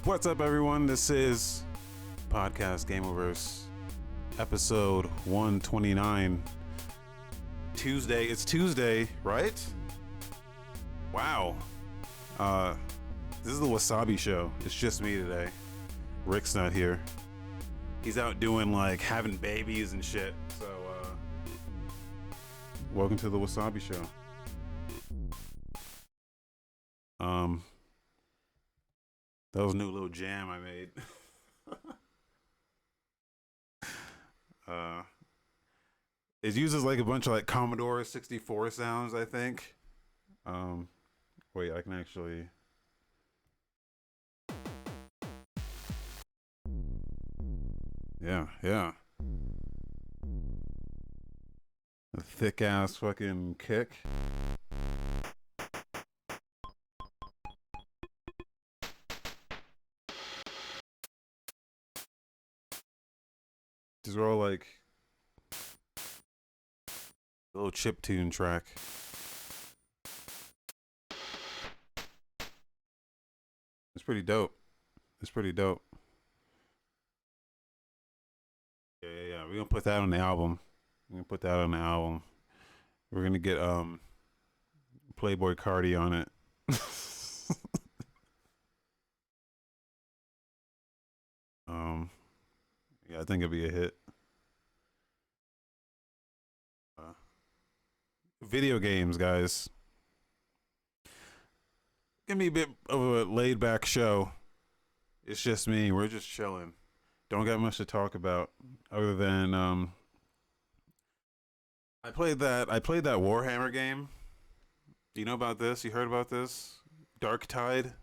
What's up, everyone? This is podcast Gameoverse, episode 129. Tuesday. It's Tuesday, right? Wow. This is the Wasabi Show. It's just me today. Rick's not here. He's out doing like having babies and shit. So, welcome to the Wasabi Show. That was a new little jam I made. It uses like a bunch of like Commodore 64 sounds, I think. Wait, I can actually. Yeah. A thick ass fucking kick. These are all like a little chiptune track. It's pretty dope. Yeah. We're gonna put that on the album. We're gonna get Playboy Cardi on it. Yeah, I think it'll be a hit. Video games, guys. Gonna be a bit of a laid back show. It's just me. We're just chilling. Don't got much to talk about other than I played that Warhammer game. Do you know about this? You heard about this? Darktide.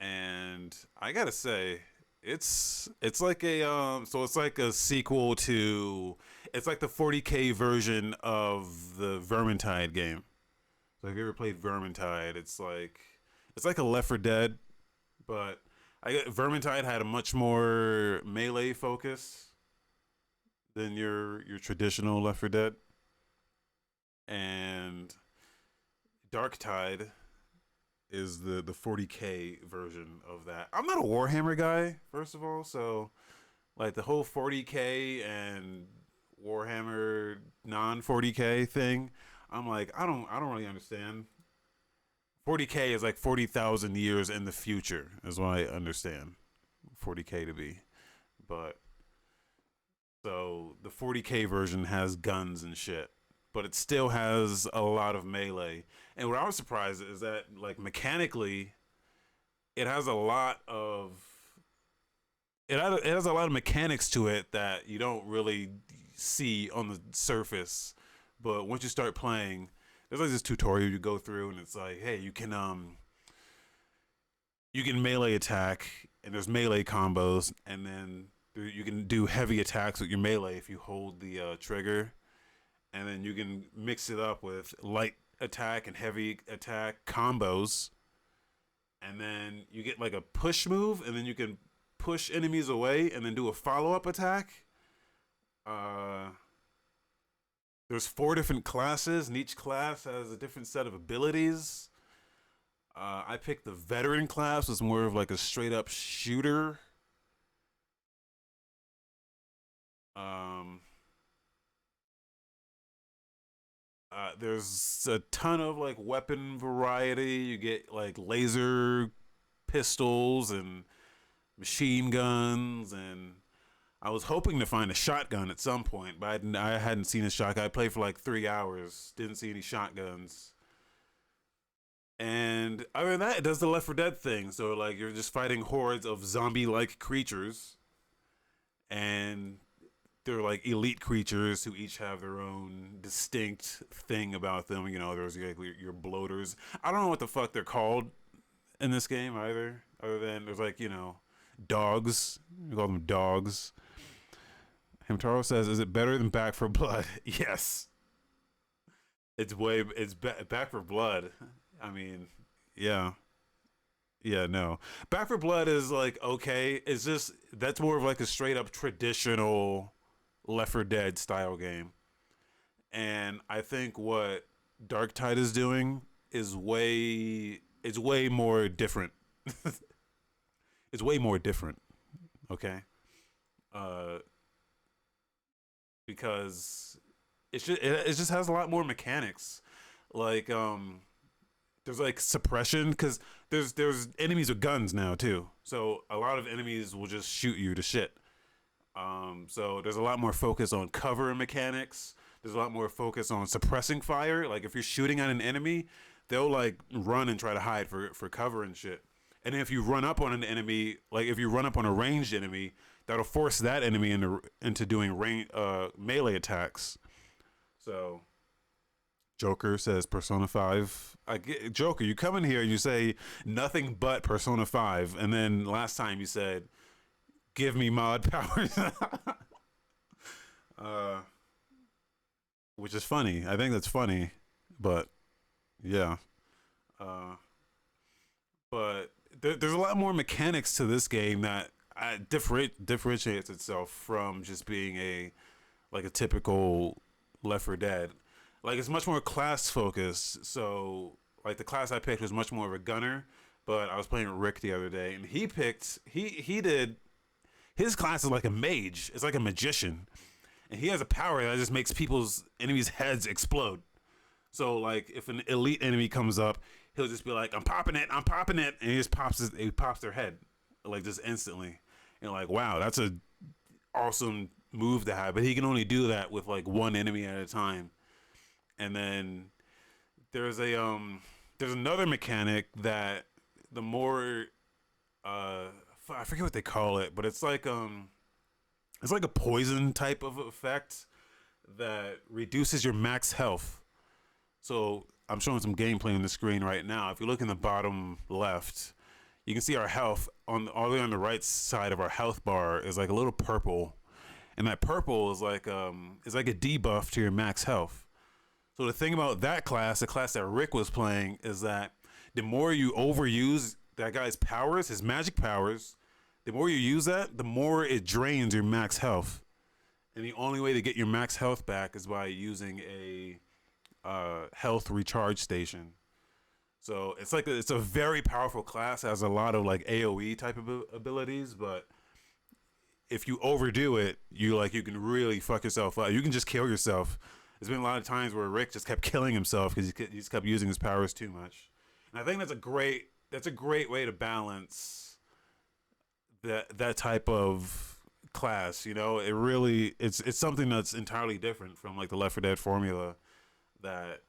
And I gotta say, it's like a so it's like a sequel to, it's like the 40K version of the Vermintide game. So if you ever played Vermintide, it's like a Left 4 Dead, but Vermintide had a much more melee focus than your traditional Left 4 Dead, and Darktide is the 40K version of that. I'm not a Warhammer guy, first of all, so like the whole 40K and Warhammer non 40K thing, I'm like, I don't really understand. 40K is like 40,000 years in the future, is what I understand 40K to be. But so the 40K version has guns and shit, but it still has a lot of melee. And what I was surprised is that, like, mechanically, it has a lot of mechanics to it that you don't really see on the surface. But once you start playing, there's like this tutorial you go through, and it's like, hey, you can melee attack, and there's melee combos, and then you can do heavy attacks with your melee if you hold the trigger, and then you can mix it up with light attack and heavy attack combos, and then you get like a push move, and then you can push enemies away and then do a follow-up attack. There's 4 different classes, and each class has a different set of abilities. I picked the veteran class, was more of like a straight up shooter. There's a ton of like weapon variety. You get like laser pistols and machine guns, and I was hoping to find a shotgun at some point, but I hadn't seen a shotgun. I played for like 3 hours, didn't see any shotguns. And other than that, it does the Left 4 Dead thing. So like you're just fighting hordes of zombie-like creatures, and they're like elite creatures who each have their own distinct thing about them. You know, there's like your bloaters. I don't know what the fuck they're called in this game either, other than there's like, you know, dogs. We call them dogs. Hamtaro says, "Is it better than Back for Blood?" Yes. It's Back for Blood. I mean, yeah. Yeah, no. Back for Blood is like, okay. It's just, that's more of like a straight up traditional Left 4 Dead style game. And I think what Darktide is doing is way it's way more different. It's way more different. Okay, uh, because it just has a lot more mechanics. Like there's like suppression because there's enemies with guns now too. So a lot of enemies will just shoot you to shit. So there's a lot more focus on cover mechanics. There's a lot more focus on suppressing fire. Like if you're shooting at an enemy, they'll like run and try to hide for cover and shit. And if you run up on an enemy, like if you run up on a ranged enemy, that'll force that enemy into doing melee attacks. So Joker says Persona 5. Joker, you come in here and you say nothing but Persona 5, and then last time you said give me mod powers. uh, which is funny. I think that's funny, but yeah. Uh, but there's a lot more mechanics to this game that differentiates itself from just being a typical Left 4 Dead. Like it's much more class focused. So like the class I picked was much more of a gunner, but I was playing with Rick the other day, and he did his class is like a mage. It's like a magician, and he has a power that just makes people's enemies' heads explode. So like if an elite enemy comes up, he'll just be like, I'm popping it, and he pops their head like just instantly. And like, wow, that's a awesome move to have. But he can only do that with like one enemy at a time. And then there's there's another mechanic that the more I forget what they call it, but it's like a poison type of effect that reduces your max health. So I'm showing some gameplay on the screen right now. If you look in the bottom left, you can see our health all the way on the right side of our health bar is like a little purple, and that purple is like a debuff to your max health. So the thing about that class, the class that Rick was playing, is that the more you overuse that guy's powers, his magic powers, the more you use that, the more it drains your max health. And the only way to get your max health back is by using a health recharge station. So it's a very powerful class. It has a lot of like AoE type of abilities, but if you overdo it, you can really fuck yourself up. You can just kill yourself. There's been a lot of times where Rick just kept killing himself because he just kept using his powers too much. And I think that's a great way to balance that type of class. You know, it's something that's entirely different from like the Left 4 Dead formula. That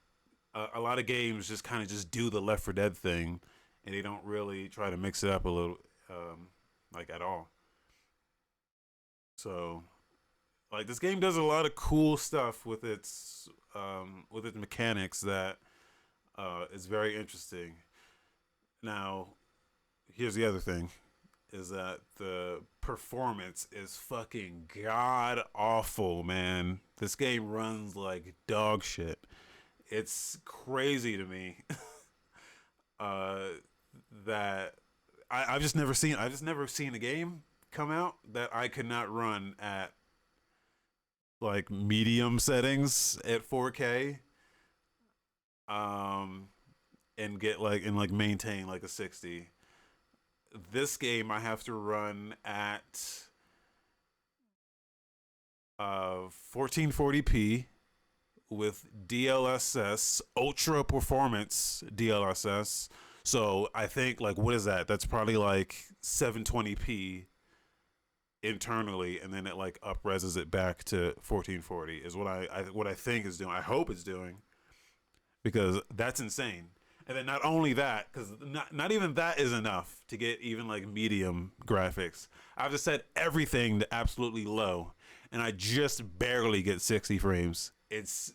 a lot of games just kind of just do the Left 4 Dead thing, and they don't really try to mix it up a little, like at all. So, like this game does a lot of cool stuff with its mechanics that is very interesting. Now, here's the other thing: is that the performance is fucking god awful, man. This game runs like dog shit. It's crazy to me that I've just never seen a game come out that I could not run at like medium settings at 4K and maintain like a 60. This game I have to run at 1440p with DLSS, ultra performance DLSS. So I think like, what is that? That's probably like 720p internally, and then it like up-reses it back to 1440 is what I think is doing. I hope it's doing, because that's insane. And then not only that, because not even that is enough to get even like medium graphics. I've just set everything to absolutely low, and I just barely get 60 frames. It's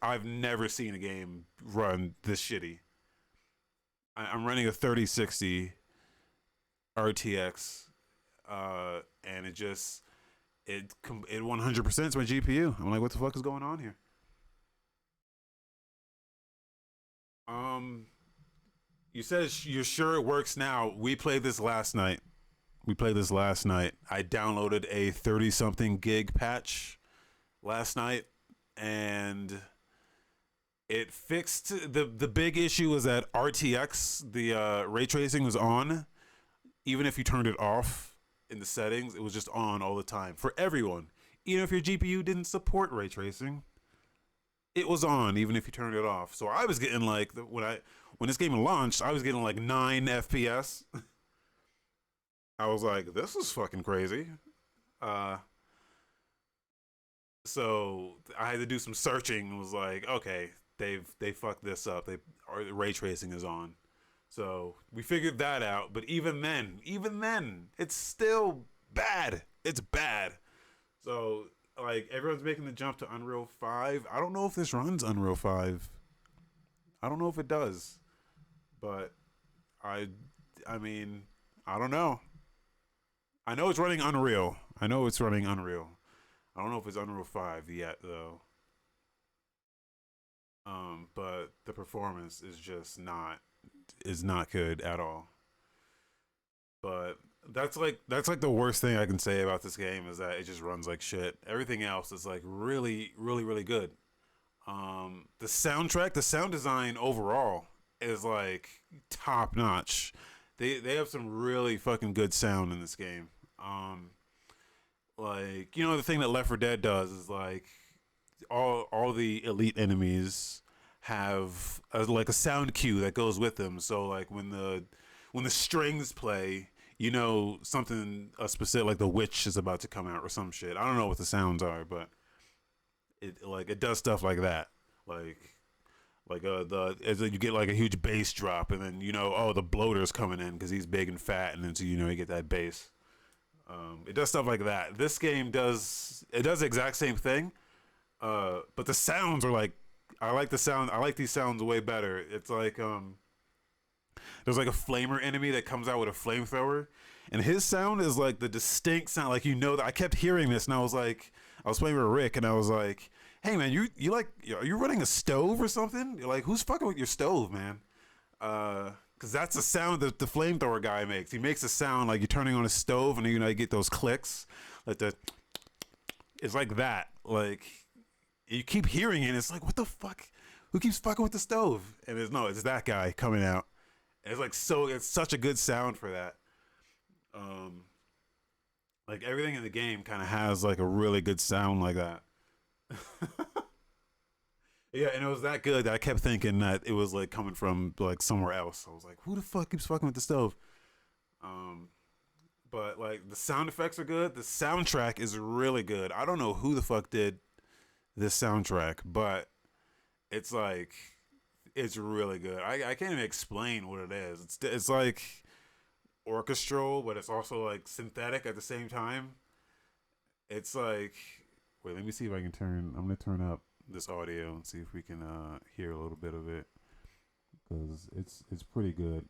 I've never seen a game run this shitty. I'm running a 3060 RTX, and it 100% is my GPU. I'm like, what the fuck is going on here? You said you're sure it works now. We played this last night. I downloaded a 30-something gig patch last night, and It fixed the big issue was that RTX, the ray tracing was on, even if you turned it off in the settings. It was just on all the time for everyone. Even if your GPU didn't support ray tracing, it was on even if you turned it off. So I was getting like when this game launched, I was getting like 9 FPS. I was like, this is fucking crazy. So I had to do some searching and was like, okay, they fucked this up. Or ray tracing is on. So we figured that out. But even then, it's still bad. It's bad. So like everyone's making the jump to Unreal 5. I don't know if this runs Unreal 5. I don't know if it does. But I mean, I don't know. I know it's running Unreal. I don't know if it's Unreal 5 yet though. But the performance is just not good at all. But that's like the worst thing I can say about this game is that it just runs like shit. Everything else is like really, really, really good. The soundtrack, the sound design overall is like top notch. They have some really fucking good sound in this game. Like, you know, the thing that Left 4 Dead does is like all the elite enemies have like a sound cue that goes with them. So like when the strings play, you know something specific, like the witch is about to come out or some shit. I don't know what the sounds are, but it does stuff like that. Like you get like a huge bass drop, and then you know, oh, the bloater's coming in because he's big and fat, and then so you know you get that bass. It does stuff like that. This game does the exact same thing, but the sounds are like, I like the sound. I like these sounds way better. It's like there's like a flamer enemy that comes out with a flamethrower, and his sound is like the distinct sound. Like, you know, that I kept hearing this, and I was playing with Rick, and I was like, hey man, you like, are you running a stove or something? You're like, who's fucking with your stove, man? Because that's the sound that the flamethrower guy makes. He makes a sound like you're turning on a stove, and you know, you get those clicks, like it's like that. Like, you keep hearing it, and it's like, what the fuck? Who keeps fucking with the stove? And it's that guy coming out. And it's like, it's such a good sound for that. Like everything in the game kind of has like a really good sound like that. Yeah, and it was that good that I kept thinking that it was like coming from like somewhere else. I was like, who the fuck keeps fucking with the stove? But like the sound effects are good. The soundtrack is really good. I don't know who the fuck did this soundtrack, but it's like, it's really good. I can't even explain what it is. It's like orchestral, but it's also like synthetic at the same time. It's like, wait, let me see if I can I'm gonna turn up this audio and see if we can hear a little bit of it, because it's pretty good.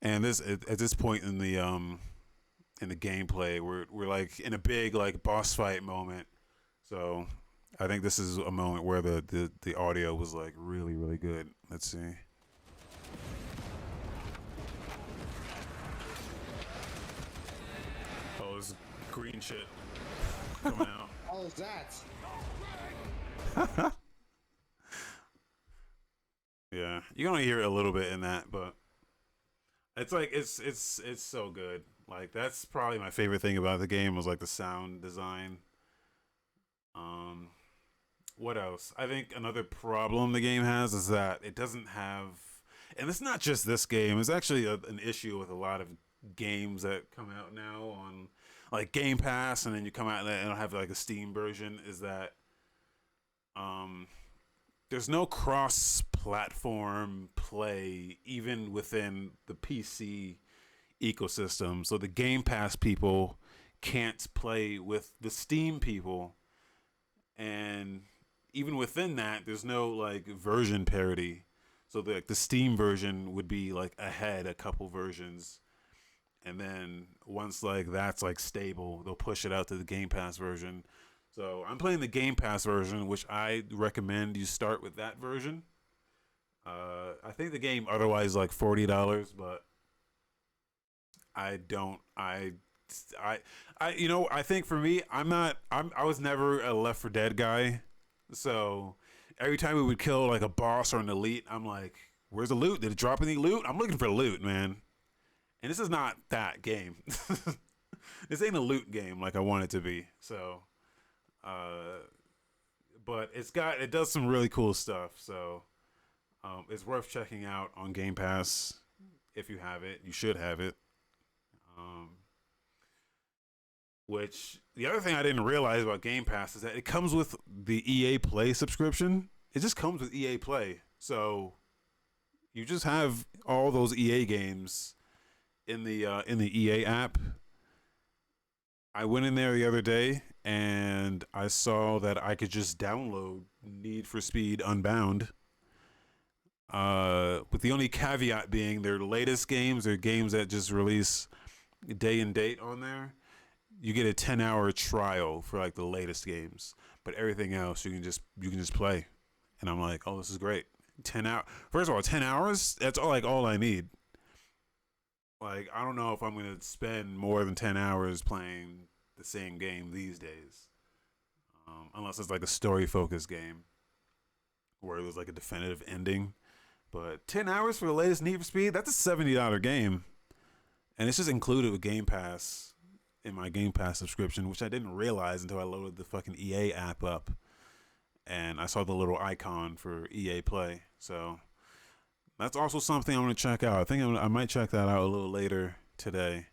And at this point in the gameplay, we're like in a big like boss fight moment. So I think this is a moment where the audio was like really, really good. Let's see. Oh, this green shit coming out. All of that. Yeah, you can only hear it a little bit in that, but it's like it's so good. Like, that's probably my favorite thing about the game was like the sound design. What else? I think another problem the game has is that it doesn't have, and it's not just this game. It's actually an issue with a lot of games that come out now on like Game Pass, and then you come out and don't have like a Steam version. Is that there's no cross-platform play even within the PC ecosystem. So the Game Pass people can't play with the Steam people, and even within that, there's no like version parity. So the Steam version would be like ahead a couple versions, and then once like that's like stable, they'll push it out to the Game Pass version. So I'm playing the Game Pass version, which I recommend you start with that version. I think the game otherwise is like $40, but I you know, I think for me, I was never a Left 4 Dead guy, so every time we would kill like a boss or an elite, I'm like, where's the loot? Did it drop any loot? I'm looking for loot, man. And this is not that game. This ain't a loot game like I want it to be. So, but it does some really cool stuff. So, it's worth checking out on Game Pass. If you have it, you should have it. Which the other thing I didn't realize about Game Pass is that it comes with the EA Play subscription. It just comes with EA Play. So you just have all those EA games in the EA app. I went in there the other day and I saw that I could just download Need for Speed Unbound. With the only caveat being their latest games are games that just release day and date on there. You get a 10-hour trial for like the latest games, but everything else you can just play. And I'm like, oh, this is great. 10 hours. First of all, 10 hours. That's all I need. Like, I don't know if I'm gonna spend more than 10 hours playing the same game these days, unless it's like a story-focused game where there's like a definitive ending. But 10 hours for the latest Need for Speed. That's a $70 game, and it's just included with Game Pass. In my Game Pass subscription, which I didn't realize until I loaded the fucking EA app up and I saw the little icon for EA Play. So that's also something I'm going to check out. I think I might check that out a little later today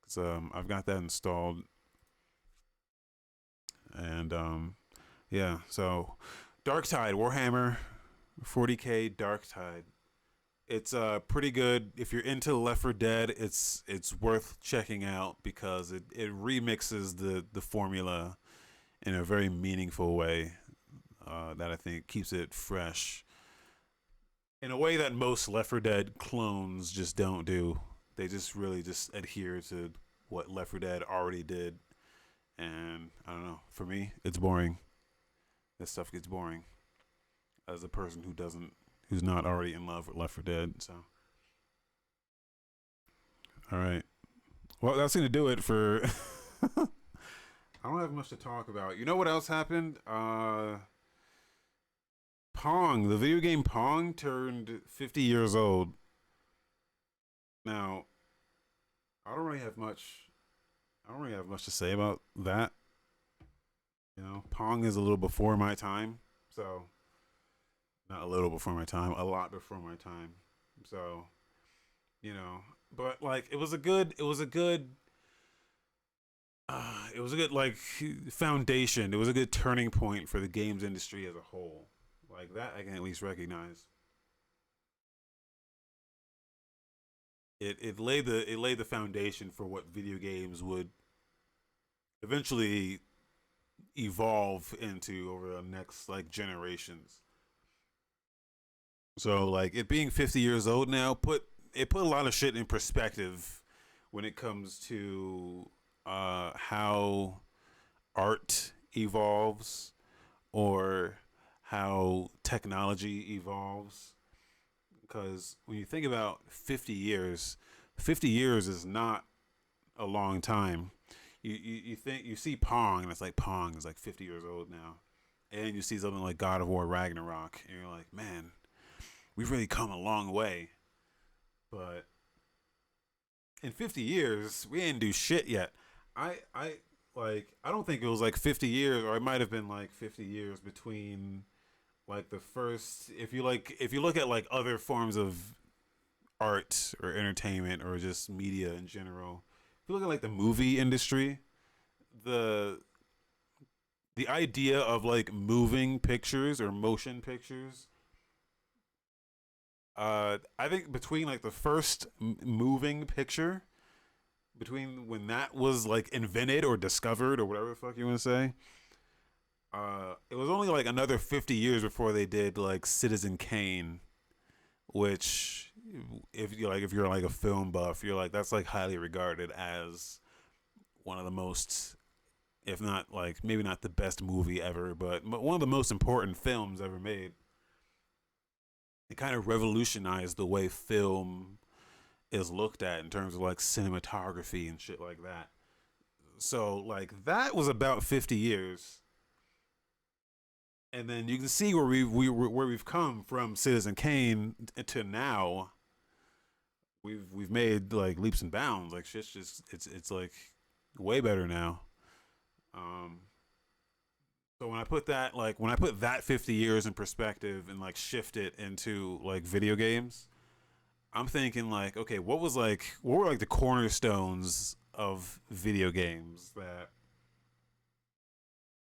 because I've got that installed. And yeah, so Darktide, Warhammer 40K Darktide. It's pretty good. If you're into Left 4 Dead, it's worth checking out because it remixes the formula in a very meaningful way that I think keeps it fresh in a way that most Left 4 Dead clones just don't do. They just really just adhere to what Left 4 Dead already did, and I don't know. For me, it's boring. This stuff gets boring as a person who's not already in love with Left 4 Dead. So, all right. Well, that's gonna do it for. I don't have much to talk about. You know what else happened? Pong, the video game Pong, turned 50 years old. Now, I don't really have much to say about that. You know, Pong is a little before my time, so. Not a little before my time, a lot before my time. So, you know, but like it was a good like foundation. It was a good turning point for the games industry as a whole. Like that I can at least recognize. It laid the foundation for what video games would eventually evolve into over the next like generations. So like it being 50 years old now put a lot of shit in perspective when it comes to how art evolves or how technology evolves. Because when you think about 50 years is not a long time. You see Pong and it's like Pong is like 50 years old now, and you see something like God of War Ragnarok and you're like, man, we've really come a long way. But in 50 years, we didn't do shit yet. I don't think it was like 50 years, or it might have been like 50 years between like the first. If you look at like other forms of art or entertainment or just media in general, if you look at like the movie industry, the idea of like moving pictures or motion pictures. I think between like the first moving picture, between when that was like invented or discovered or whatever the fuck you want to say, it was only like another 50 years before they did like Citizen Kane, which if you're like a film buff, you're like that's like highly regarded as one of the most, if not like maybe not the best movie ever, but one of the most important films ever made. It kind of revolutionized the way film is looked at in terms of like cinematography and shit like that. So like that was about 50 years. And then you can see where where we've come from Citizen Kane to now. We've made like leaps and bounds. Like shit's just it's like way better now. Um, so when I put that 50 years in perspective and like shift it into like video games, I'm thinking like, okay, what were like the cornerstones of video games that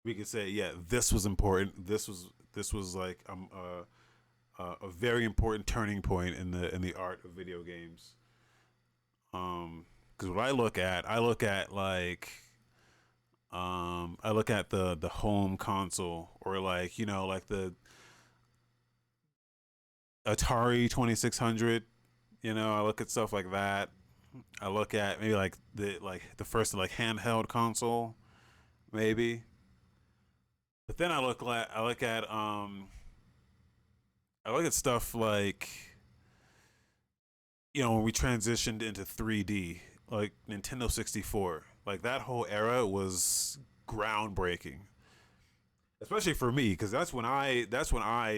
we could say, yeah, this was important. This was like a very important turning point in the art of video games. Because what I look at like I look at the home console or like like the Atari 2600. I look at stuff like that. I look at maybe like the first like handheld console maybe. But then I look at stuff like when we transitioned into 3D, like Nintendo 64. Like that whole era was groundbreaking, especially for me because that's when I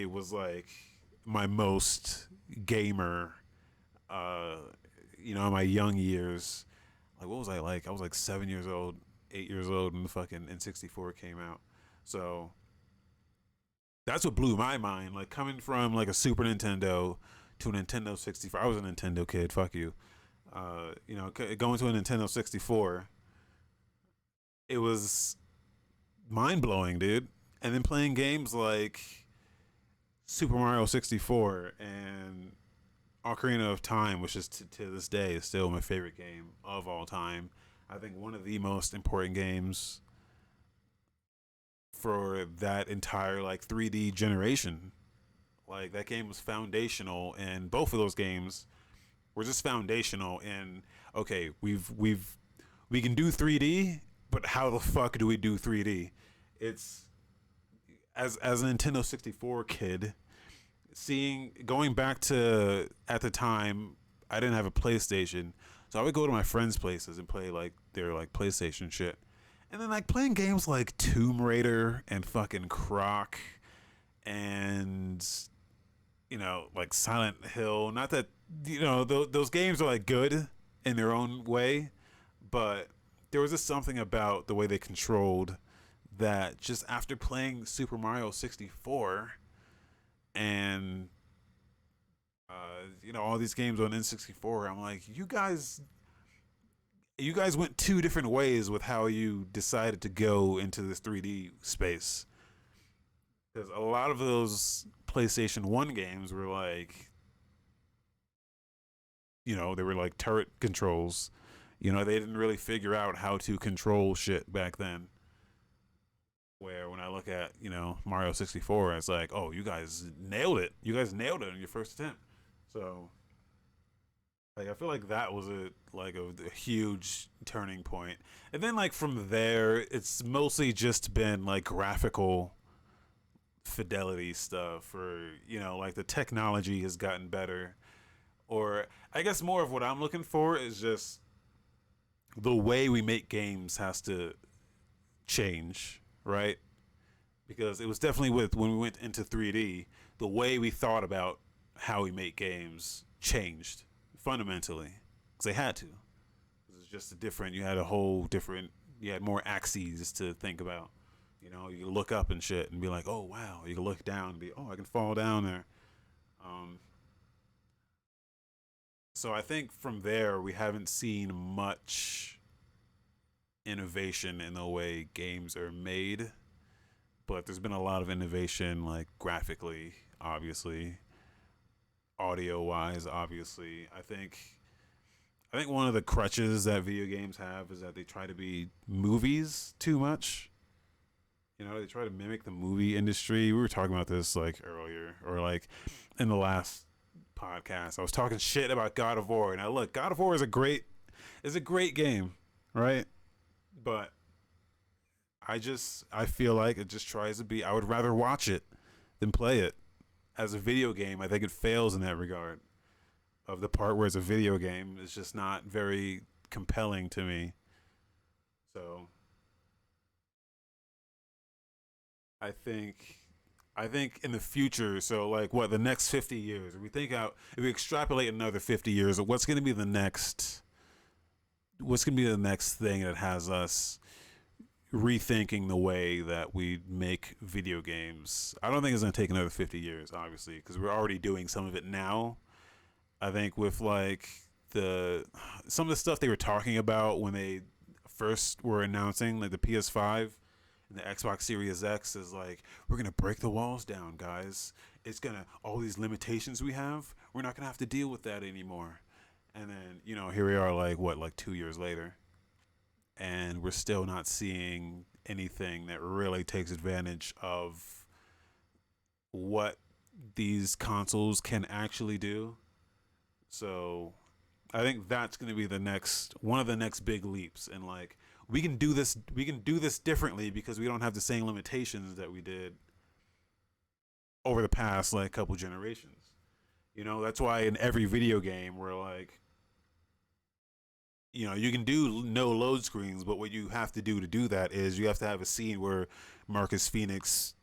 was like my most gamer. Uh, in my young years, like what was I like? I was like 7 years old, 8 years old when the fucking N64 came out. So that's what blew my mind. Like coming from like a Super Nintendo to a Nintendo 64. I was a Nintendo kid. Fuck you. Going to a Nintendo 64, it was mind blowing, dude. And then playing games like Super Mario 64 and Ocarina of Time, which is to this day is still my favorite game of all time. I think one of the most important games for that entire like 3D generation. Like that game was foundational, and both of those games were just foundational. And okay, we can do 3D, but how the fuck do we do 3D? It's as a Nintendo 64 kid, seeing going back to at the time I didn't have a PlayStation, so I would go to my friends' places and play like their like PlayStation shit, and then like playing games like Tomb Raider and fucking Croc and like Silent Hill. Not that those games are like good in their own way, but there was just something about the way they controlled that just after playing Super Mario 64 and all these games on N64, I'm like, you guys went two different ways with how you decided to go into this 3D space. Because a lot of those PlayStation 1 games were like, they were like turret controls. They didn't really figure out how to control shit back then. Where when I look at, Mario 64, it's like, oh, you guys nailed it. You guys nailed it on your first attempt. So, like, I feel like that was a huge turning point. And then, like, from there, it's mostly just been, like, graphical fidelity stuff or, like the technology has gotten better. Or I guess more of what I'm looking for is just the way we make games has to change, right? Because it was definitely with when we went into 3D, the way we thought about how we make games changed fundamentally because they had to. It was just a different. You had a whole different. You had more axes to think about. You could look up and shit and be like, oh wow. You could look down and be, oh, I can fall down there. Um, so I think from there we haven't seen much innovation in the way games are made, but there's been a lot of innovation, like graphically, obviously, audio wise, obviously. I think one of the crutches that video games have is that they try to be movies too much. They try to mimic the movie industry. We were talking about this like earlier, or like in the last podcast. I was talking shit about God of War, and look, God of War is a great game, right? But I feel like it just tries to be. I would rather watch it than play it. As a video game, I think it fails in that regard. Of the part where it's a video game, it's just not very compelling to me. So I think I think in the future, so like what the next 50 years, if we extrapolate another 50 years, what's going to be the next thing that has us rethinking the way that we make video games? I don't think it's going to take another 50 years, obviously, because we're already doing some of it now. I think with like some of the stuff they were talking about when they first were announcing like the PS5 and the Xbox Series X is like, we're gonna break the walls down, guys. It's gonna all these limitations we have, we're not gonna have to deal with that anymore. And then, here we are like 2 years later, and we're still not seeing anything that really takes advantage of what these consoles can actually do. So I think that's going to be one of the next big leaps. And like, we can do this differently because we don't have the same limitations that we did over the past like couple generations. That's why in every video game we're like, you can do no load screens, but what you have to do that is you have to have a scene where Marcus Phoenix,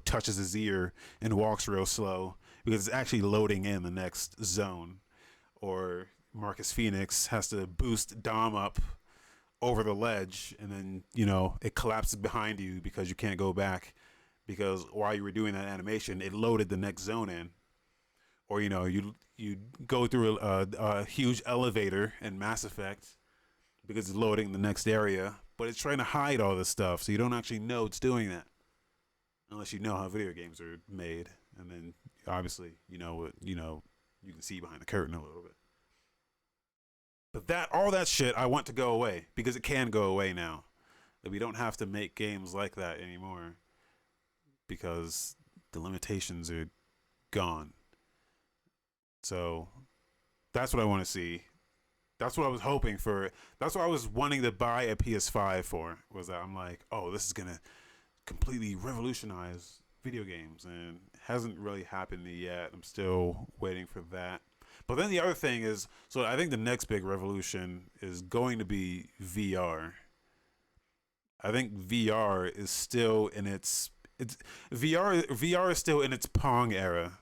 touches his ear and walks real slow because it's actually loading in the next zone. Or Marcus Phoenix has to boost Dom up over the ledge, and then it collapses behind you because you can't go back because while you were doing that animation, it loaded the next zone in. Or you go through a huge elevator in Mass Effect because it's loading the next area, but it's trying to hide all this stuff, so you don't actually know it's doing that unless you know how video games are made, and then obviously you can see behind the curtain a little bit. But all that shit I want to go away because it can go away now. That we don't have to make games like that anymore because the limitations are gone. So that's what I want to see. That's what I was hoping for. That's what I was wanting to buy a PS5 for. Was that I'm like, oh, this is gonna completely revolutionize video games, and it hasn't really happened yet. I'm still waiting for that. But then the other thing is, so I think the next big revolution is going to be VR. I think VR is still in its VR is still in its Pong era.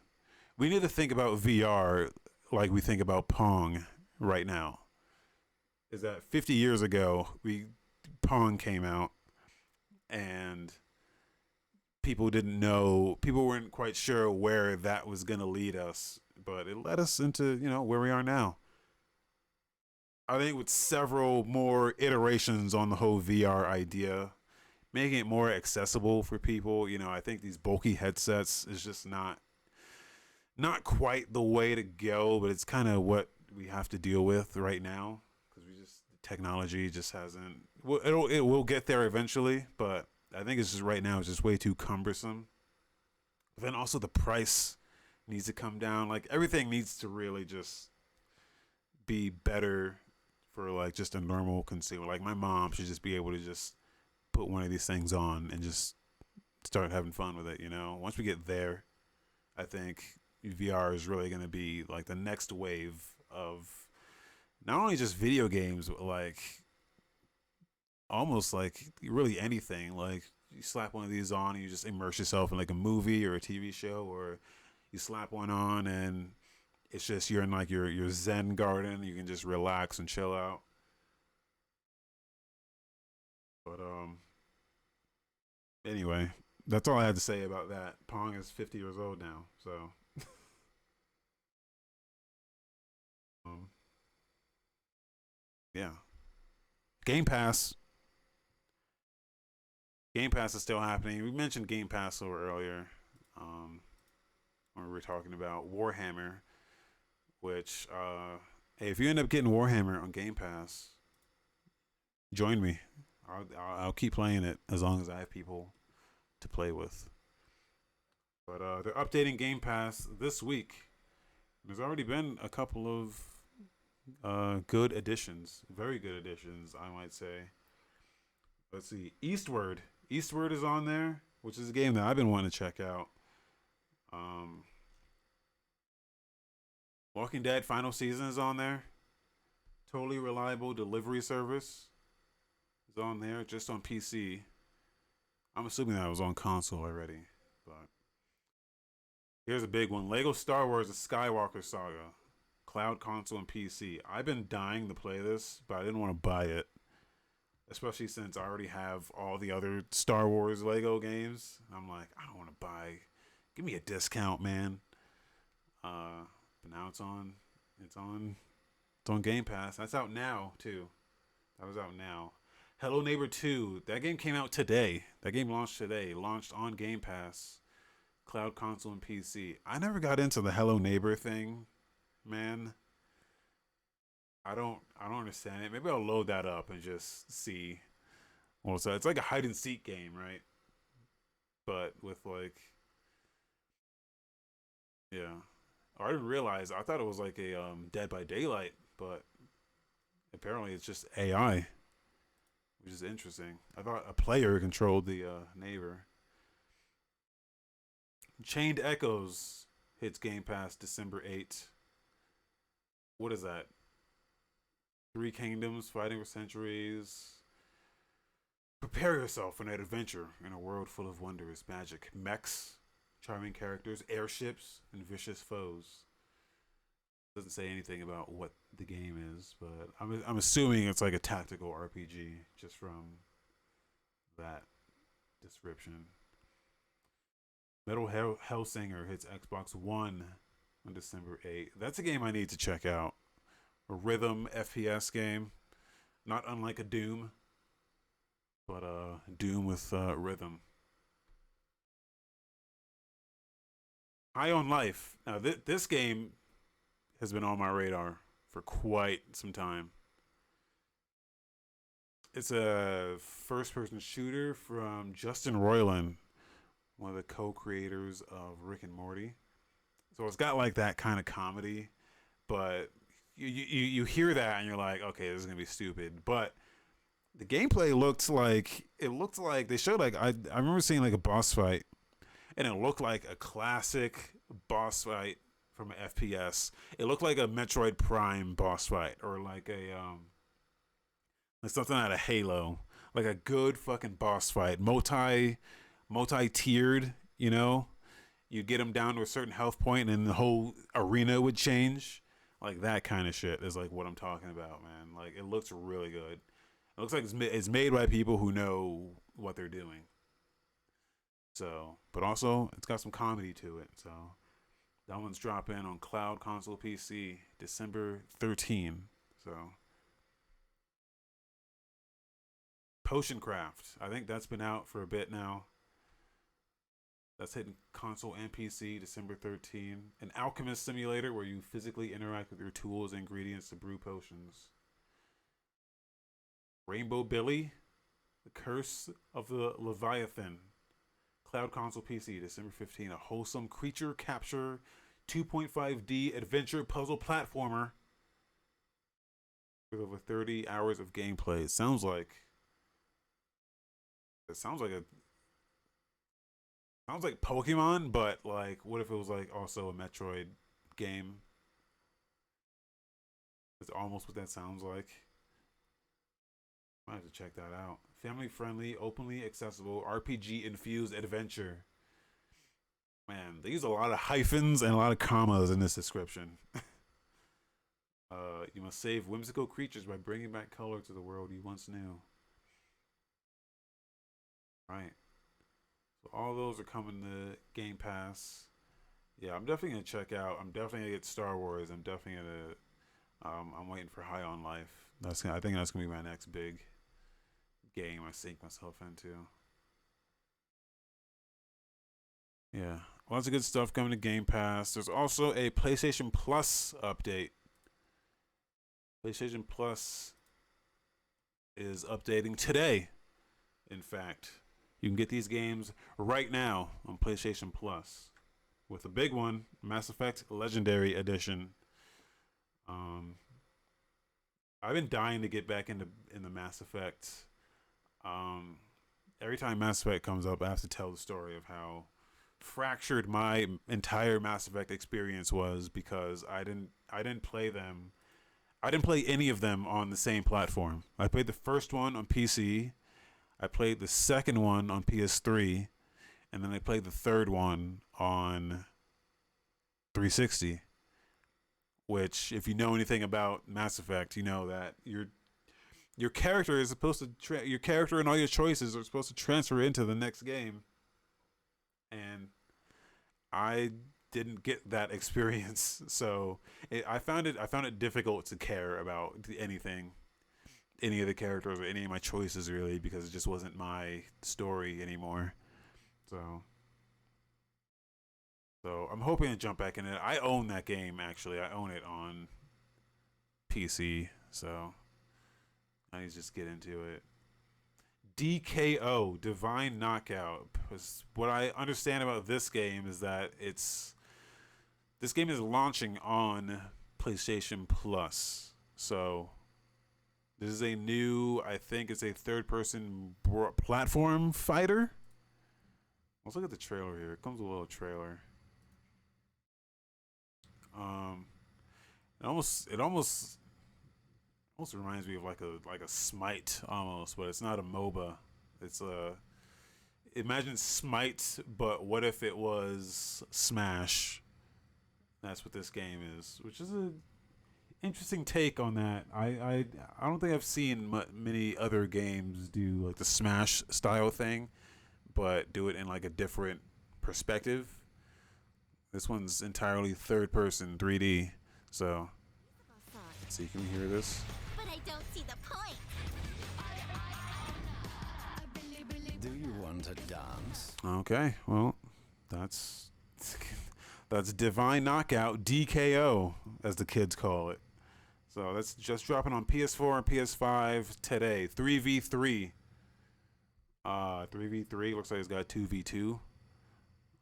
We need to think about VR like we think about Pong right now. Is that 50 years ago, Pong came out, and people weren't quite sure where that was going to lead us, but it led us into, where we are now. I think with several more iterations on the whole VR idea, making it more accessible for people, I think these bulky headsets is just not quite the way to go, but it's kind of what we have to deal with right now because technology just hasn't. Well, it will get there eventually, but I think it's just right now it's just way too cumbersome. But then also the price needs to come down. Like everything needs to really just be better for like just a normal consumer. Like my mom should just be able to just put one of these things on and just start having fun with it. Once we get there, I think VR is really going to be like the next wave of not only just video games, but like almost like really anything. Like you slap one of these on and you just immerse yourself in like a movie or a TV show, or you slap one on and it's just you're in like your Zen garden. You can just relax and chill out. But anyway, that's all I had to say about that. Pong is 50 years old now, so um, yeah. Game Pass. Game Pass is still happening. We mentioned Game Pass a little earlier, when we were talking about Warhammer. Which, hey, if you end up getting Warhammer on Game Pass, join me. I'll keep playing it as long as I have people to play with. But they're updating Game Pass this week. There's already been a couple of good additions, very good additions, I might say. Let's see, Eastward. Eastward is on there, which is a game that I've been wanting to check out. Walking Dead final season is on there. Totally Reliable Delivery Service is on there, just on PC. I'm assuming that was on console already, but Here's a big one: Lego Star Wars: The Skywalker Saga, cloud console and PC. I've been dying to play this, but I didn't want to buy it, especially since I already have all the other Star Wars Lego games. I'm like, I don't want to buy. Give me a discount, man. But now it's on. It's on. It's on Game Pass. That's out now too. That was out now. Hello Neighbor 2. That game came out today. That game launched today. Launched on Game Pass, cloud console and PC. I never got into the Hello Neighbor thing, man. I don't understand it. Maybe I'll load that up and just see. Well, so it's like a hide and seek game, right? But with like, yeah. Oh, I didn't realize. I thought it was like a Dead by Daylight, but apparently it's just AI, which is interesting. I thought a player controlled the neighbor. Chained Echoes hits Game Pass December 8th. What is that? Three kingdoms fighting for centuries. Prepare yourself for an adventure in a world full of wondrous magic, mechs, charming characters, airships, and vicious foes. Doesn't say anything about what the game is, but I'm assuming it's like a tactical RPG just from that description. Metal Hellsinger hits Xbox One on December 8th. That's a game I need to check out. A rhythm FPS game, not unlike a Doom, but Doom with rhythm. High on Life. Now this game has been on my radar for quite some time. It's a first-person shooter from Justin Roiland, one of the co-creators of Rick and Morty. So it's got like that kind of comedy, but you hear that and you're like, okay, this is gonna be stupid. But the gameplay looked like they showed like I remember seeing like a boss fight, and it looked like a classic boss fight from an FPS. It looked like a Metroid Prime boss fight, or like a like something out of Halo, like a good fucking boss fight, multi-tiered. You know, you get them down to a certain health point, and the whole arena would change. Like that kind of shit is like what I'm talking about, man. Like it looks really good. It looks like it's made by people who know what they're doing. So, but also it's got some comedy to it. So that one's dropping on cloud console PC December 13. So Potion Craft. I think that's been out for a bit now. That's hitting console and PC December 13. An alchemist simulator where you physically interact with your tools and ingredients to brew potions. Rainbow Billy, The Curse of the Leviathan. Cloud console PC December 15. A wholesome creature capture 2.5D adventure puzzle platformer with over 30 hours of gameplay. It sounds like Pokemon, but like, what if it was like also a Metroid game? It's almost what that sounds like. Might have to check that out. Family friendly, openly accessible, RPG infused adventure. Man, they use a lot of hyphens and a lot of commas in this description. You must save whimsical creatures by bringing back color to the world you once knew. Right. So all those are coming to Game Pass. Yeah, I'm definitely gonna check out. I'm definitely gonna get Star Wars. I'm definitely gonna. I'm waiting for High on Life. I think that's gonna be my next big game I sink myself into. Yeah, lots of good stuff coming to Game Pass. There's also a PlayStation Plus update. PlayStation Plus is updating today. In fact, you can get these games right now on PlayStation Plus. With a big one, Mass Effect Legendary Edition. I've been dying to get back in the Mass Effect. Every time Mass Effect comes up, I have to tell the story of how fractured my entire Mass Effect experience was because I didn't play them. I didn't play any of them on the same platform. I played the first one on PC. I played the second one on PS3, and then I played the third one on 360. Which, if you know anything about Mass Effect, you know that your character is supposed to your character and all your choices are supposed to transfer into the next game, and I didn't get that experience. So I found it difficult to care about anything, any of the characters or any of my choices really, because it just wasn't my story anymore. So I'm hoping to jump back in it. I own that game actually. I own it on PC. So I need to just get into it. DKO, Divine Knockout. What I understand about this game is that this game is launching on PlayStation Plus. So this is a new, I think it's a third-person platform fighter. Let's look at the trailer here. It comes with a little trailer. It almost reminds me of like a Smite almost, but it's not a MOBA. It's a imagine Smite, but what if it was Smash? That's what this game is, which is a interesting take on that. I don't think I've seen many other games do like the Smash style thing, but do it in like a different perspective. This one's entirely third person 3D. So let's see, can we hear this? But I don't see the point. Do you want to dance? Okay, well, that's Divine Knockout, DKO, as the kids call it. So that's just dropping on PS4 and PS5 today. 3v3. 3v3 looks like it's got 2v2.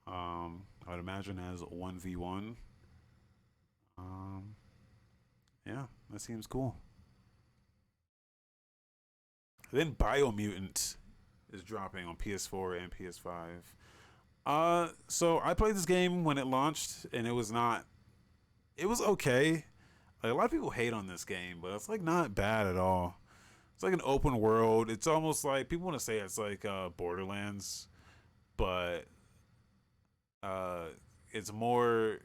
I would imagine as 1v1. Yeah, that seems cool. Then Biomutant is dropping on PS4 and PS5. So I played this game when it launched, and it was okay. Like, a lot of people hate on this game, but it's like not bad at all. It's like an open world. It's almost like people want to say it's like Borderlands, but it's more.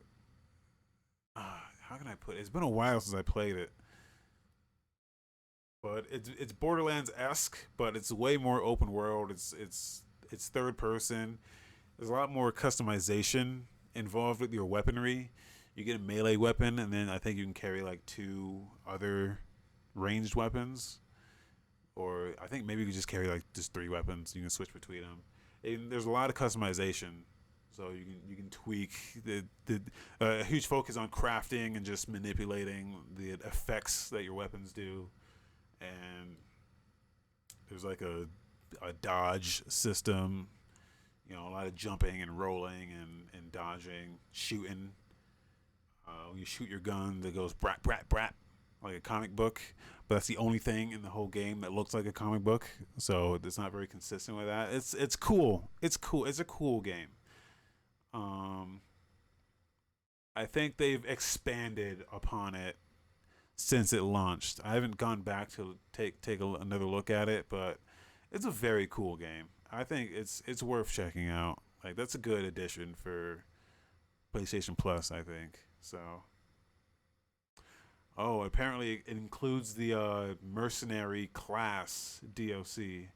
How can I put it? It's been a while since I played it, but it's Borderlands-esque, but it's way more open world. It's third person. There's a lot more customization involved with your weaponry. You get a melee weapon, and then I think you can carry like 2 other ranged weapons, or I think maybe you can just carry like just 3 weapons. You can switch between them. And there's a lot of customization. So you can tweak a huge focus on crafting and just manipulating the effects that your weapons do, and there's like a dodge system, a lot of jumping and rolling and dodging, shooting. When you shoot your gun, that goes brat brat brat like a comic book, but that's the only thing in the whole game that looks like a comic book. So it's not very consistent with that. It's cool. It's cool. It's a cool game. I think they've expanded upon it since it launched. I haven't gone back to take another look at it, but it's a very cool game. I think it's worth checking out. Like, that's a good addition for PlayStation Plus, I think. So, apparently it includes the mercenary class DLC,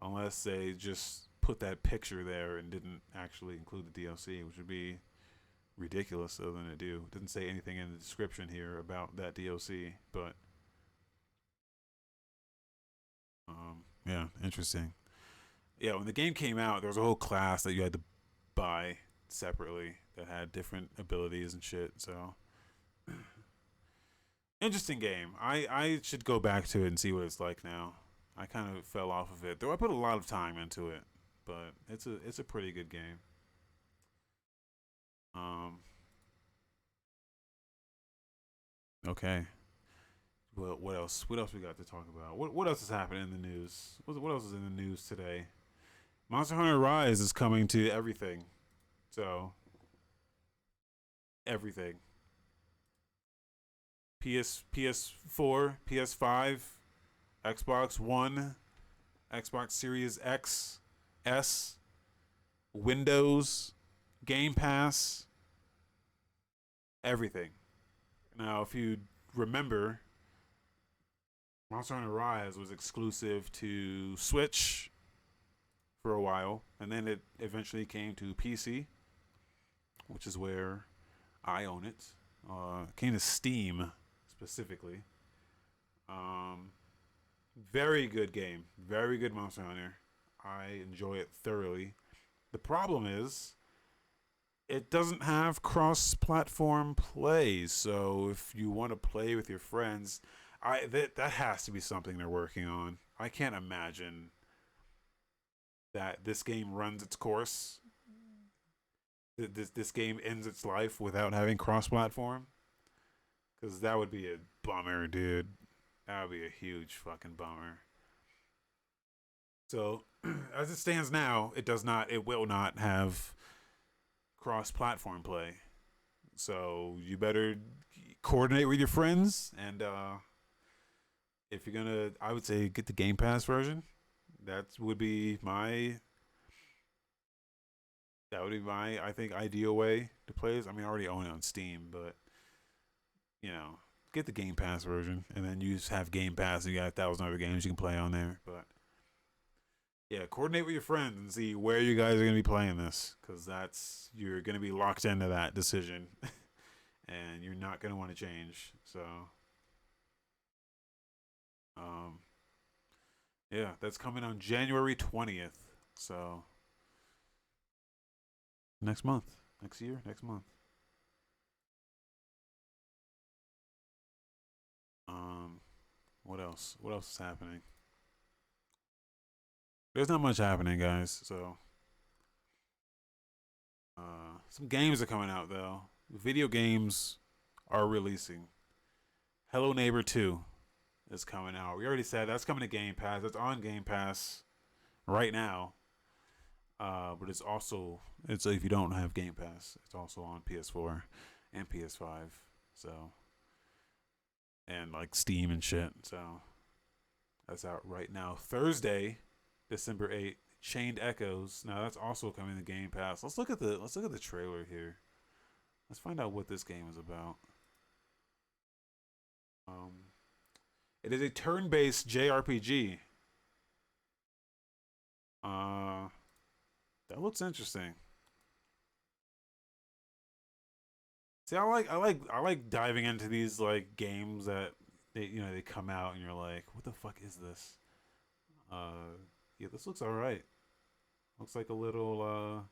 unless they just put that picture there and didn't actually include the DLC, which would be ridiculous other than to do. It doesn't say anything in the description here about that DLC, but yeah, interesting. Yeah, when the game came out, there was a whole class that you had to buy separately that had different abilities and shit. So interesting game. I should go back to it and see what it's like now. I kind of fell off of it, though I put a lot of time into it, but it's a pretty good game. Okay. Well, what else? What else we got to talk about? What else is happening in the news? What else is in the news today? Monster Hunter Rise is coming to everything. So everything. PS4, PS5, Xbox One, Xbox Series X, S, Windows, Game Pass, everything. Now, if you remember, Monster Hunter Rise was exclusive to Switch for a while, and then it eventually came to PC, which is where I own it. Came to Steam specifically. Very good game. Very good Monster Hunter. I enjoy it thoroughly. The problem is, it doesn't have cross-platform play. So if you want to play with your friends, that has to be something they're working on. I can't imagine that this game runs its course. This game ends its life without having cross-platform, because that would be a bummer, dude. That would be a huge fucking bummer. So, as it stands now, it will not have cross-platform play. So, you better coordinate with your friends, and if you're gonna, I would say get the Game Pass version. That would be my, I think, ideal way to play this. I mean, I already own it on Steam, but, get the Game Pass version, and then you just have Game Pass, and you got 1,000 other games you can play on there. But yeah, coordinate with your friends and see where you guys are going to be playing this, because you're going to be locked into that decision, and you're not going to want to change. So, yeah, that's coming on January 20th. So, next month, next month. What else? What else is happening? There's not much happening, guys. So, some games are coming out though. Video games are releasing. Hello Neighbor 2 is coming out. We already said that's coming to Game Pass. It's on Game Pass right now. But it's if you don't have Game Pass, it's also on PS4 and PS5. So, and like Steam and shit. So that's out right now. Thursday, December 8th, Chained Echoes. Now that's also coming to Game Pass. Let's look at the trailer here. Let's find out what this game is about. It is a turn-based JRPG. That looks interesting. See, I like diving into these like games that they come out and you're like, what the fuck is this? Yeah, this looks alright. Looks like a little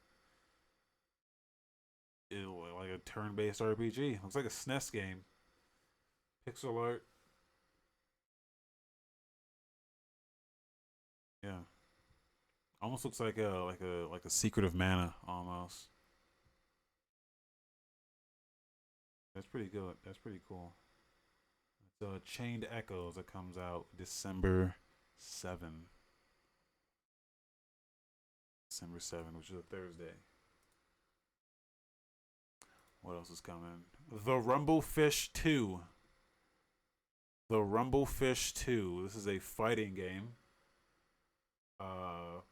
like a turn-based RPG. Looks like a SNES game. Pixel art. Yeah. Almost looks like a Secret of Mana almost. That's pretty good. That's pretty cool. It's Chained Echoes that comes out December 7. December 7, which is a Thursday. What else is coming? The Rumblefish 2. The Rumblefish 2. This is a fighting game. The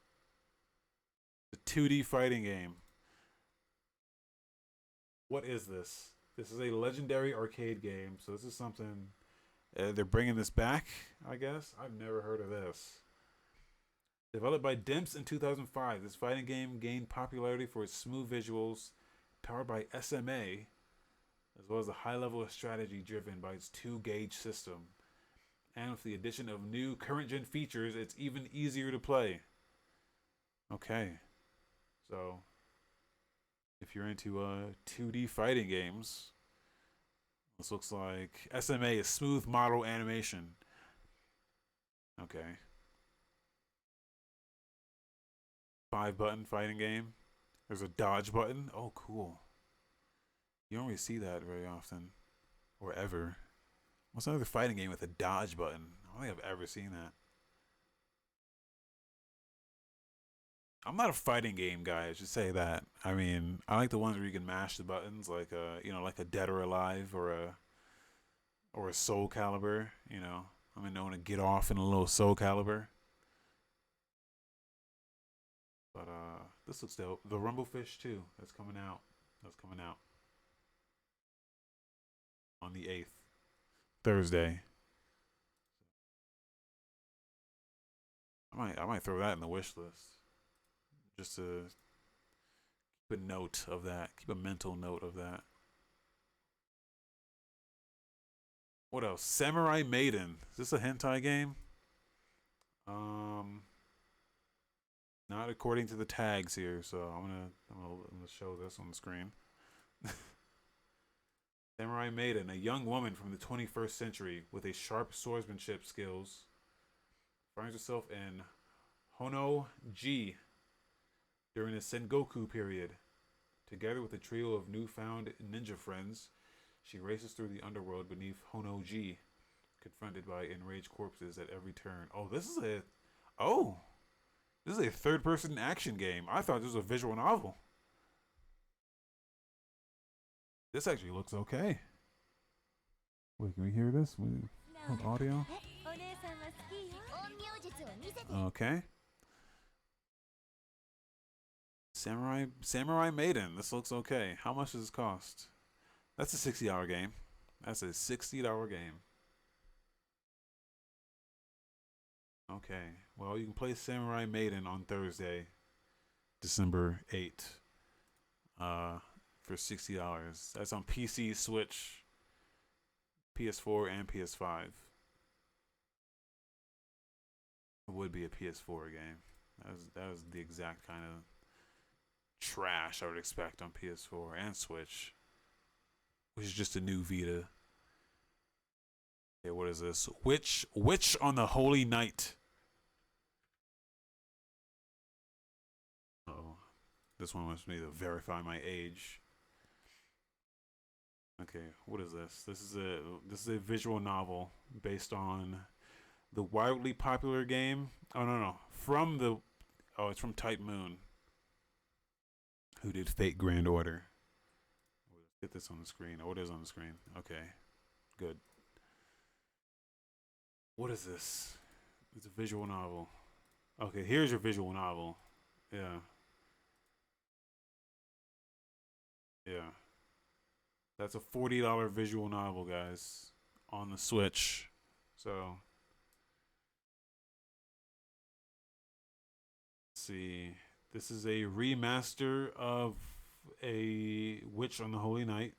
2D fighting game. What is this? This is a legendary arcade game. So this is something they're bringing this back, I guess. I've never heard of this. Developed by Dimps in 2005, this fighting game gained popularity for its smooth visuals, powered by SMA, as well as a high level of strategy driven by its 2-gauge system. And with the addition of new current-gen features, it's even easier to play. Okay. So, if you're into 2D fighting games, this looks like SMA is smooth model animation. Okay. 5-button fighting game. There's a dodge button. Oh, cool. You don't really see that very often. Or ever. What's another fighting game with a dodge button? I don't think I've ever seen that. I'm not a fighting game guy, I should say that. I mean, I like the ones where you can mash the buttons, like like a Dead or Alive or a Soul Calibur. I mean, I want to get off in a little Soul Calibur. But this looks dope. The Rumblefish 2, that's coming out. on the 8th, Thursday. I might throw that in the wish list just to keep a note of that, keep a mental note of that. What else? Samurai Maiden. Is this a hentai game? Not according to the tags here, so I'm gonna show this on the screen. Samurai Maiden, a young woman from the 21st century with a sharp swordsmanship skills, finds herself in Hono-ji during the Sengoku period. Together with a trio of newfound ninja friends, she races through the underworld beneath Hono-ji, confronted by enraged corpses at every turn. Oh, this is a third-person action game. I thought this was a visual novel. This actually looks okay. Wait, can we hear this? With audio? Okay. Samurai Maiden. This looks okay. How much does this cost? That's a $60 game. That's a $60 game. Okay. Well, you can play Samurai Maiden on Thursday, December 8th. For $60. That's on PC, Switch, PS4, and PS5. It would be a PS4 game. That was the exact kind of trash I would expect on PS4 and Switch, which is just a new Vita. Okay, what is this? Witch on the Holy Night. Oh, this one wants me to verify my age. Okay, what is this? This is a visual novel based on the wildly popular game. Oh no, it's from Type Moon, who did Fate Grand Order. Let's get this on the screen. Oh, it is on the screen. Okay, good. What is this? It's a visual novel. Okay, here's your visual novel. Yeah. Yeah. That's a $40 visual novel, guys, on the Switch. So, let's see. This is a remaster of a Witch on the Holy Night,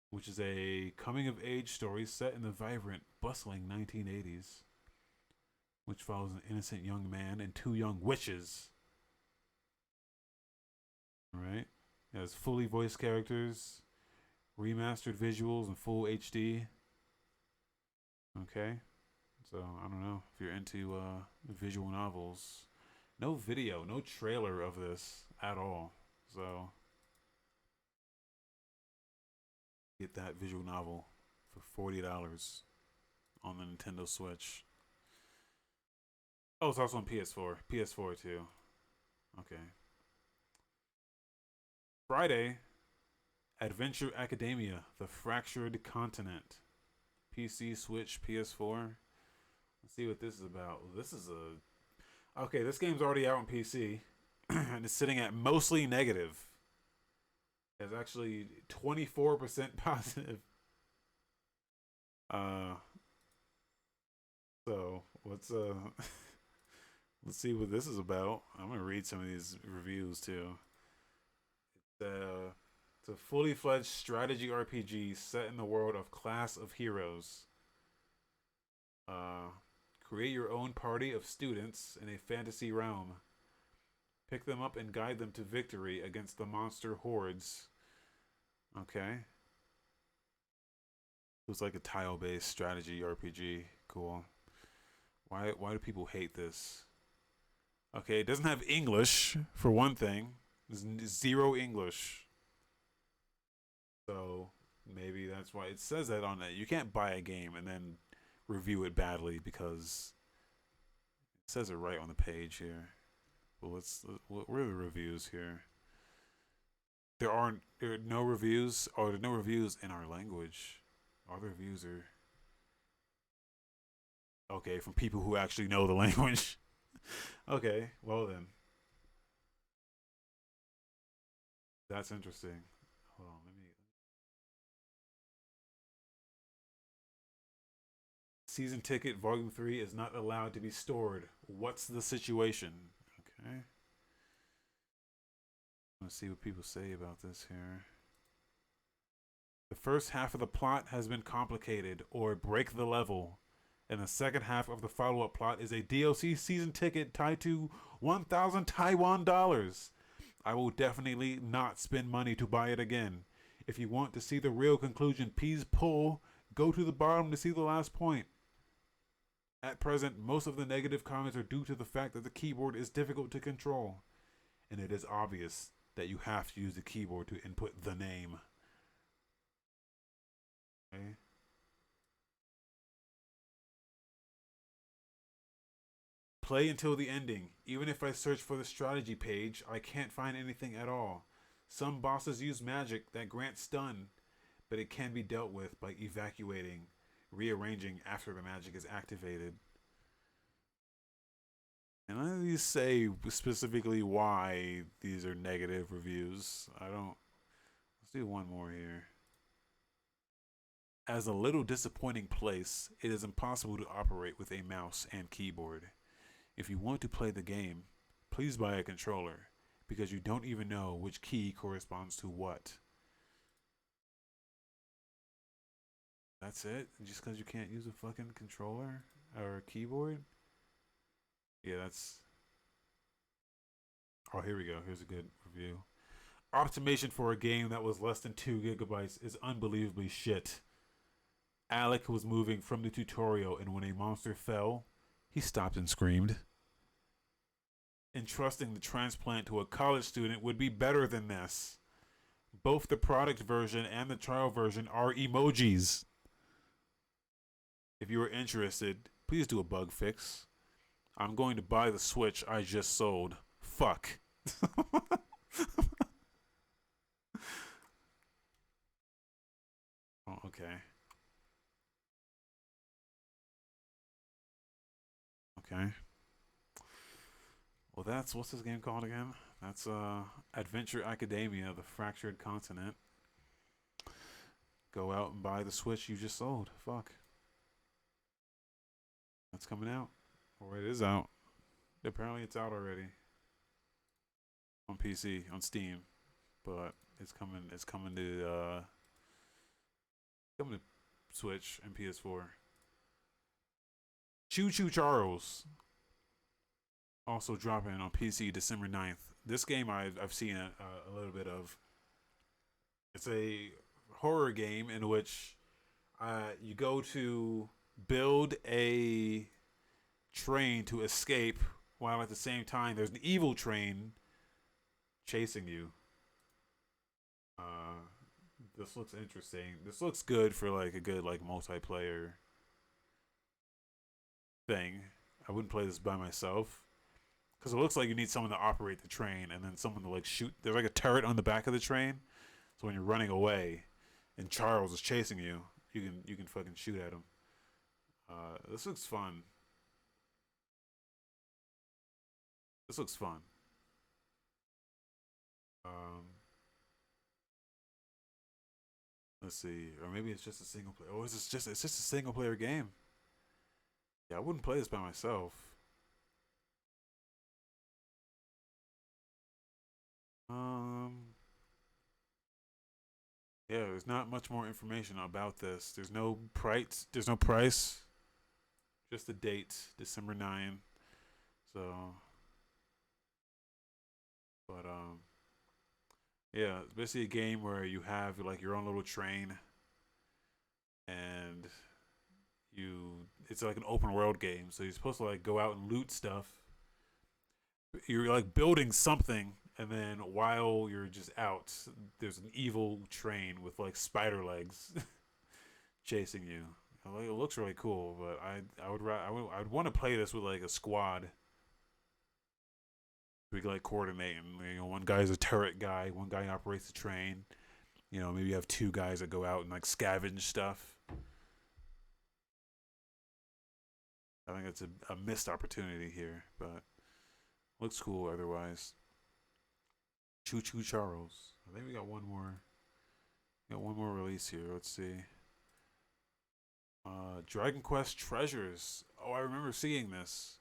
which is a coming-of-age story set in the vibrant, bustling 1980s, which follows an innocent young man and two young witches. All right. It has fully voiced characters, remastered visuals, and full HD. Okay. So, I don't know if you're into visual novels. No video, no trailer of this at all. So, get that visual novel for $40 on the Nintendo Switch. Oh, it's also on PS4. PS4 too. Okay. Friday, Adventure Academia, The Fractured Continent. PC, Switch, PS4. Let's see what this is about. Okay, this game's already out on PC, and it's sitting at mostly negative. It's actually 24% positive. So let's see what this is about. I'm gonna read some of these reviews too. It's a fully fledged strategy RPG set in the world of Class of Heroes. Create your own party of students in a fantasy realm. Pick them up and guide them to victory against the monster hordes. Okay. Looks like a tile-based strategy RPG. Cool. Why do people hate this? Okay, it doesn't have English, for one thing. There's zero English. So, maybe that's why it says that on it. You can't buy a game and then review it badly because it says it right on the page here. Well, where are the reviews here? There are no reviews. Oh, there are no reviews in our language. All the reviews are okay from people who actually know the language. Okay, well then, that's interesting. Hold on, let me Season ticket volume 3 is not allowed to be stored. What's the situation? Okay. Let's see what people say about this here. The first half of the plot has been complicated, or break the level. And the second half of the follow-up plot is a DLC season ticket tied to 1,000 Taiwan dollars. I will definitely not spend money to buy it again. If you want to see the real conclusion, please go to the bottom to see the last point. At present, most of the negative comments are due to the fact that the keyboard is difficult to control. And it is obvious that you have to use the keyboard to input the name. Okay. Play until the ending. Even if I search for the strategy page, I can't find anything at all. Some bosses use magic that grants stun, but it can be dealt with by evacuating, rearranging after the magic is activated. And none of these say specifically why these are negative reviews. Let's do one more here. As a little disappointing place, it is impossible to operate with a mouse and keyboard. If you want to play the game, please buy a controller, because you don't even know which key corresponds to what. That's it? Just because you can't use a fucking controller or a keyboard? Yeah, that's... Oh, here we go. Here's a good review. Optimization for a game that was less than 2 gigabytes is unbelievably shit. Alec was moving from the tutorial, and when a monster fell, he stopped and screamed. Entrusting the transplant to a college student would be better than this. Both the product version and the trial version are emojis. If you are interested, please do a bug fix. I'm going to buy the Switch I just sold. Fuck. Oh, okay. Okay. Well, what's this game called again? That's Adventure Academia, The Fractured Continent. Go out and buy the Switch you just sold. Fuck. That's coming out. Or it is out. Apparently it's out already. On PC, on Steam. But it's coming to Switch and PS4. Choo Choo Charles. Also dropping on PC December 9th. This game I've seen a little bit of. It's a horror game in which you go to build a train to escape, while at the same time there's an evil train chasing you. This looks interesting. This looks good for like a good like multiplayer thing. I wouldn't play this by myself. Because it looks like you need someone to operate the train and then someone to like shoot. There's like a turret on the back of the train. So when you're running away and Charles is chasing you, you can fucking shoot at him. This looks fun. This looks fun. Let's see. Or maybe it's just a single player. Oh, it's just a single player game. Yeah, I wouldn't play this by myself. Yeah, there's not much more information about this. There's no price. There's no price. Just the date, December 9. So, but yeah, it's basically a game where you have like your own little train, and it's like an open world game. So you're supposed to like go out and loot stuff. You're like building something. And then while you're just out, there's an evil train with like spider legs chasing you. It looks really cool, but I would want to play this with like a squad. We can like coordinate, and one guy's a turret guy, one guy operates the train. Maybe you have 2 guys that go out and like scavenge stuff. I think it's a missed opportunity here, but looks cool otherwise. Choo Choo Charles. I think we got one more. Got one more release here. Let's see. Dragon Quest Treasures. Oh, I remember seeing this.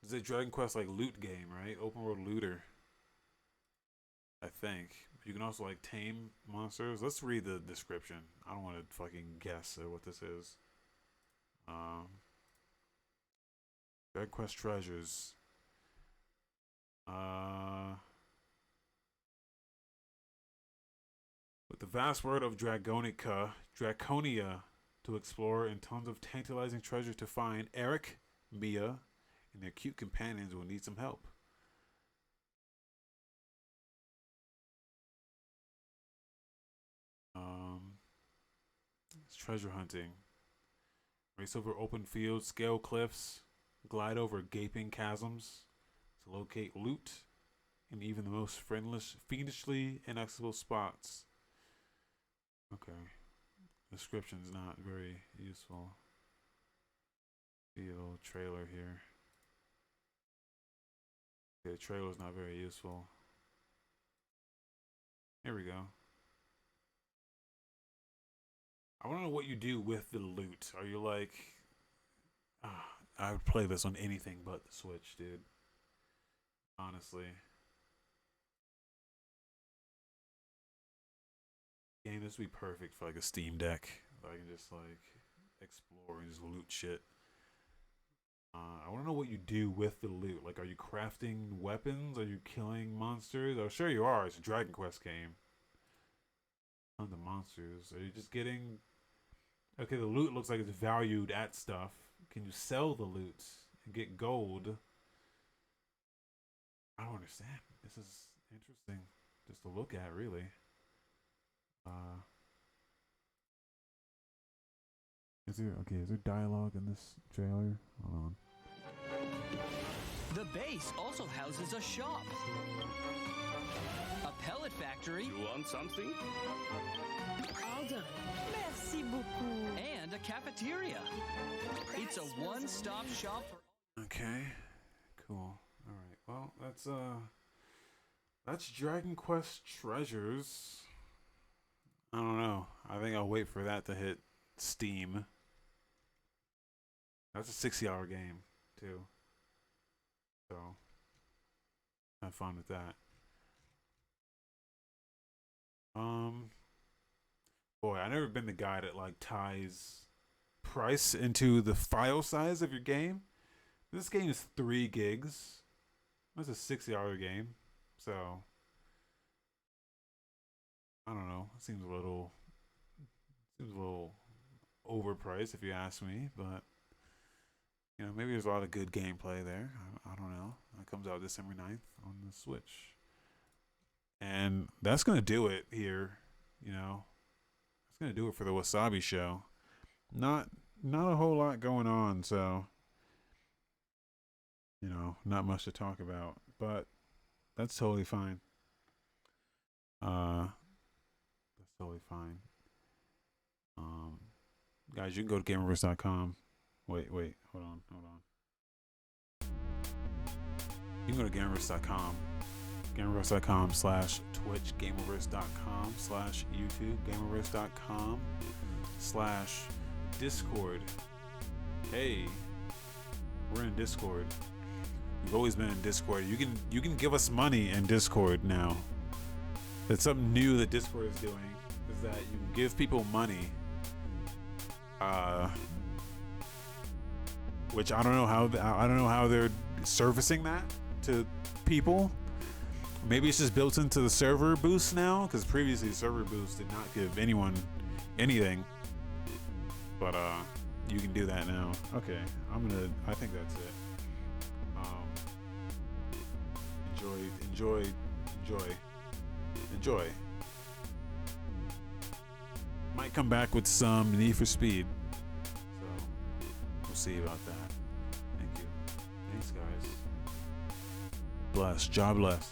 It's a Dragon Quest like loot game, right? Open world looter. I think. You can also like tame monsters. Let's read the description. I don't want to fucking guess at what this is. Dragon Quest Treasures. With the vast world of Draconia to explore and tons of tantalizing treasure to find, Eric, Mia, and their cute companions will need some help. It's treasure hunting. Race over open fields, scale cliffs, glide over gaping chasms to locate loot in even the most fiendishly inaccessible spots. Okay. Description's not very useful. The old trailer here. Okay, the trailer's not very useful. Here we go. I want to know what you do with the loot. Are you like... I would play this on anything but the Switch, dude. Honestly. Game, this would be perfect for like a Steam Deck. I can just like explore and just loot shit. I want to know what you do with the loot. Like, are you crafting weapons? Are you killing monsters? Oh, sure you are. It's a Dragon Quest game. Tons of monsters. Are you just getting... Okay, the loot looks like it's valued at stuff. Can you sell the loot and get gold? I don't understand. This is interesting just to look at, really. Is there dialogue in this trailer? Hold on. The base also houses a shop, a pellet factory, You want something? All done. Merci beaucoup. and a cafeteria. It's a one-stop shop for... Okay, cool. All right. Well, that's Dragon Quest Treasures. I don't know. I think I'll wait for that to hit Steam. That's a 60-hour game too. So have fun with that. Boy, I've never been the guy that like ties price into the file size of your game. This game is 3 gigs. That's a 60-hour game. So I don't know. It seems a little overpriced if you ask me, but you know, maybe there's a lot of good gameplay there. I don't know. It comes out December 9th on the Switch. And that's going to do it here, you know. That's going to do it for the Wasabi Show. Not a whole lot going on, so you know, not much to talk about, but that's totally fine. That's totally fine. Guys, you can go to Gameoverse.com. Wait, hold on. You can go to Gameoverse.com. Gameoverse.com/Twitch, Gameoverse.com/YouTube, Gameoverse.com/Discord. Hey, we're in Discord. We've always been in Discord. You can give us money in Discord now. That's something new that Discord is doing, is that you can give people money. Which I don't know how they're servicing that to people. Maybe it's just built into the server boost now, because previously server boost did not give anyone anything. But you can do that now. Okay, I think that's it. Enjoy. Might come back with some Need for Speed. So we'll see about that. Thank you. Thanks, guys. Bless. Job bless.